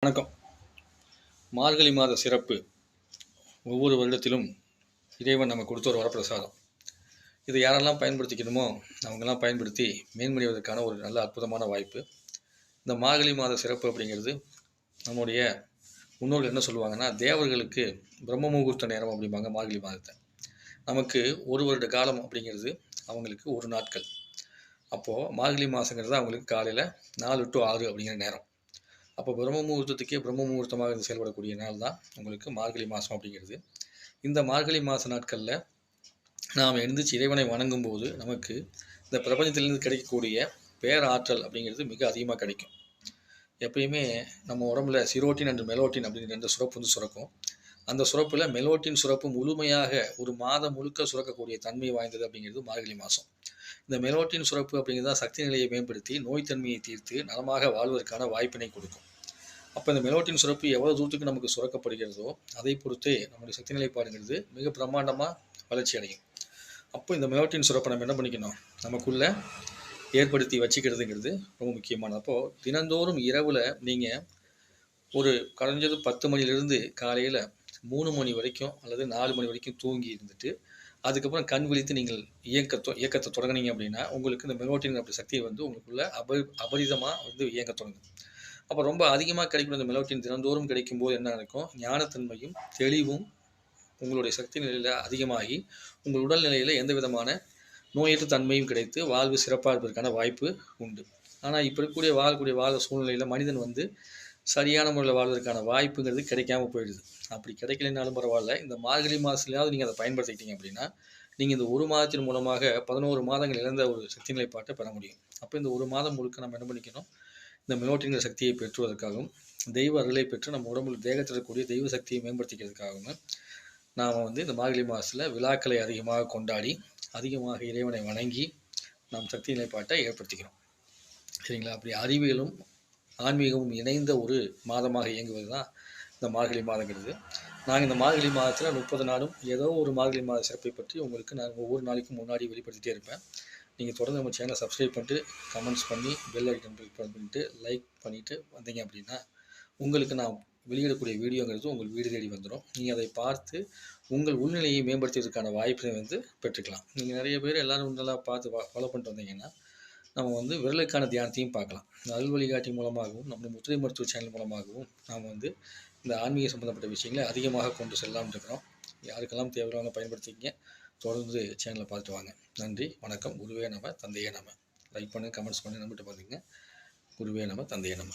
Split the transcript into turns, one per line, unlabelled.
வணக்கம். மார்கழி மாத சிறப்பு. ஒவ்வொரு வருடத்திலும் இறைவன் நமக்கு கொடுத்த ஒரு வரப்பிரசாதம். இதை யாரெல்லாம் பயன்படுத்திக்கணுமோ அவங்கெல்லாம் பயன்படுத்தி மேன்மடைவதற்கான ஒரு நல்ல அற்புதமான வாய்ப்பு. இந்த மார்கழி மாத சிறப்பு அப்படிங்கிறது நம்முடைய முன்னோர்கள் என்ன சொல்லுவாங்கன்னா, தேவர்களுக்கு பிரம்ம முகூர்த்த நேரம் அப்படிம்பாங்க மார்கழி மாதத்தை. நமக்கு ஒரு வருட காலம் அப்படிங்கிறது அவங்களுக்கு ஒரு நாட்கள். அப்போது மார்கழி மாதங்கிறது அவங்களுக்கு காலையில் 4 to 6 அப்படிங்கிற நேரம். அப்போ பிரம்ம முகூர்த்தத்துக்கே பிரம்ம முகூர்த்தமாக இருந்து செயல்படக்கூடிய நாள் தான் உங்களுக்கு மார்கழி மாதம் அப்படிங்கிறது. இந்த மார்கழி மாத நாட்களில் நாம் எழுந்திரிச்சு இறைவனை வணங்கும் போது நமக்கு இந்த பிரபஞ்சத்திலிருந்து கிடைக்கக்கூடிய பேராற்றல் அப்படிங்கிறது மிக அதிகமாக கிடைக்கும். எப்பயுமே நம்ம உடம்புல சிரோட்டின் அண்ட் மெலோட்டின் அப்படிங்கிற 2 சுரப்பு வந்து சுரக்கும். அந்த சுரப்பில் மெலோட்டின் சுரப்பு முழுமையாக ஒரு மாதம் முழுக்க சுரக்கக்கூடிய தன்மை வாய்ந்தது அப்படிங்கிறது மார்கழி மாதம். இந்த மெலோட்டின் சுரப்பு அப்படிங்கிறது தான் சக்தி நிலையை மேம்படுத்தி நோய் தன்மையை தீர்த்து நலமாக வாழ்வதற்கான வாய்ப்பினை கொடுக்கும். அப்போ இந்த மெலோட்டின் சுரப்பு எவ்வளோ தூரத்துக்கு நமக்கு சுரக்கப்படுகிறதோ அதை பொறுத்தே நம்முடைய சக்தி நிலைப்பாடுங்கிறது மிக பிரம்மாண்டமாக வளர்ச்சி அடையும். அப்போ இந்த மெலோட்டின் சுரப்பை நம்ம என்ன பண்ணிக்கணும், நமக்குள்ளே ஏற்படுத்தி வச்சுக்கிறதுங்கிறது ரொம்ப முக்கியமானது. அப்போது தினந்தோறும் இரவில் நீங்கள் ஒரு குறைஞ்சது 10 மணிலேருந்து காலையில் 3 மணி வரைக்கும் அல்லது 4 மணி வரைக்கும் தூங்கி இருந்துட்டு அதுக்கப்புறம் கண் விழித்து நீங்கள் இயக்கத்தை தொடங்கினீங்க அப்படின்னா உங்களுக்கு இந்த மெலோட்டின் அப்படி சக்தியை வந்து உங்களுக்குள்ள அபரிதமாக வந்து இயங்க தொடங்கும். அப்போ ரொம்ப அதிகமாக கிடைக்கும் இந்த மெலோட்டின் தினந்தோறும் கிடைக்கும்போது என்ன நடக்கும், ஞானத்தன்மையும் தெளிவும் உங்களுடைய சக்தி நிலையில் அதிகமாகி உங்கள் உடல்நிலையில் எந்த விதமான நோயற்ற தன்மையும் கிடைத்து வாழ்வு சிறப்பாக இருப்பதற்கான வாய்ப்பு உண்டு. ஆனால் இப்போ இருக்கக்கூடிய வாழ சூழ்நிலையில் மனிதன் வந்து சரியான முறையில் வாழ்வதற்கான வாய்ப்புங்கிறது கிடைக்காம போயிடுது. அப்படி கிடைக்கலைனாலும் பரவாயில்ல, இந்த மார்கழி மாதத்துலையாவது நீங்கள் அதை பயன்படுத்திக்கிட்டீங்க அப்படின்னா நீங்கள் இந்த ஒரு மாதத்தின் மூலமாக 11 மாதங்கள் இழந்த ஒரு சக்தி நிலைப்பாட்டை பெற முடியும். அப்போ இந்த ஒரு மாதம் முழுக்க நம்ம என்ன பண்ணிக்கணும், இந்த மெலோட்டின்கிற சக்தியை பெற்றுவதற்காகவும் தெய்வ அருளை பெற்று நம்ம உடம்புல தேகத்தில் இருக்கக்கூடிய தெய்வ சக்தியை மேம்படுத்திக்கிறதுக்காகவும் நாம் வந்து இந்த மார்கழி மாதத்தில் விழாக்களை அதிகமாக கொண்டாடி அதிகமாக இறைவனை வணங்கி நாம் சக்தி நிலைப்பாட்டை ஏற்படுத்திக்கிறோம். சரிங்களா? அப்படி அறிவியலும் ஆன்மீகமும் இணைந்த ஒரு மாதமாக இயங்குவது தான் இந்த மார்கழி மாதங்கிறது. நாங்கள் இந்த மார்கழி மாதத்தில் 30 நாளும் ஏதோ ஒரு மார்கழி மாத சிறப்பை பற்றி உங்களுக்கு நான் ஒவ்வொரு நாளைக்கும் முன்னாடி வெளிப்படுத்திகிட்டே இருப்பேன். நீங்கள் தொடர்ந்து நம்ம சேனலை சப்ஸ்கிரைப் பண்ணிட்டு கமெண்ட்ஸ் பண்ணி பெல் ஐக்கன் பண்ணிட்டு லைக் பண்ணிவிட்டு வந்தீங்க அப்படின்னா உங்களுக்கு நான் வெளியிடக்கூடிய வீடியோங்கிறது உங்கள் வீடு தேடி வந்துடும். நீங்கள் அதை பார்த்து உங்கள் உள்நிலையை மேம்படுத்துவதற்கான வாய்ப்பை வந்து பெற்றுக்கலாம். நீங்கள் நிறைய பேர் எல்லோரும் நல்லா பார்த்து ஃபாலோ பண்ணிட்டு வந்தீங்கன்னா நம்ம வந்து விரலுக்கான தியானத்தையும் பார்க்கலாம். அருள் வழிகாட்டி மூலமாகவும் நம்ம முத்திரை மருத்துவ சேனல் மூலமாகவும் நாம் வந்து இந்த ஆன்மீக சம்மந்தப்பட்ட விஷயங்களை அதிகமாக கொண்டு செல்லலாம்னு இருக்கிறோம். யாருக்கெல்லாம் தேவையான பயன்படுத்திக்கிங்க. தொடர்ந்து சேனலை பார்த்துட்டு வாங்க. நன்றி, வணக்கம். குருவே நம, தந்தையே நம. லைக் பண்ணுங்கள், கமெண்ட்ஸ் பண்ணி நம்பிட்டு பார்த்துங்க. குருவே நம, தந்தையே நம.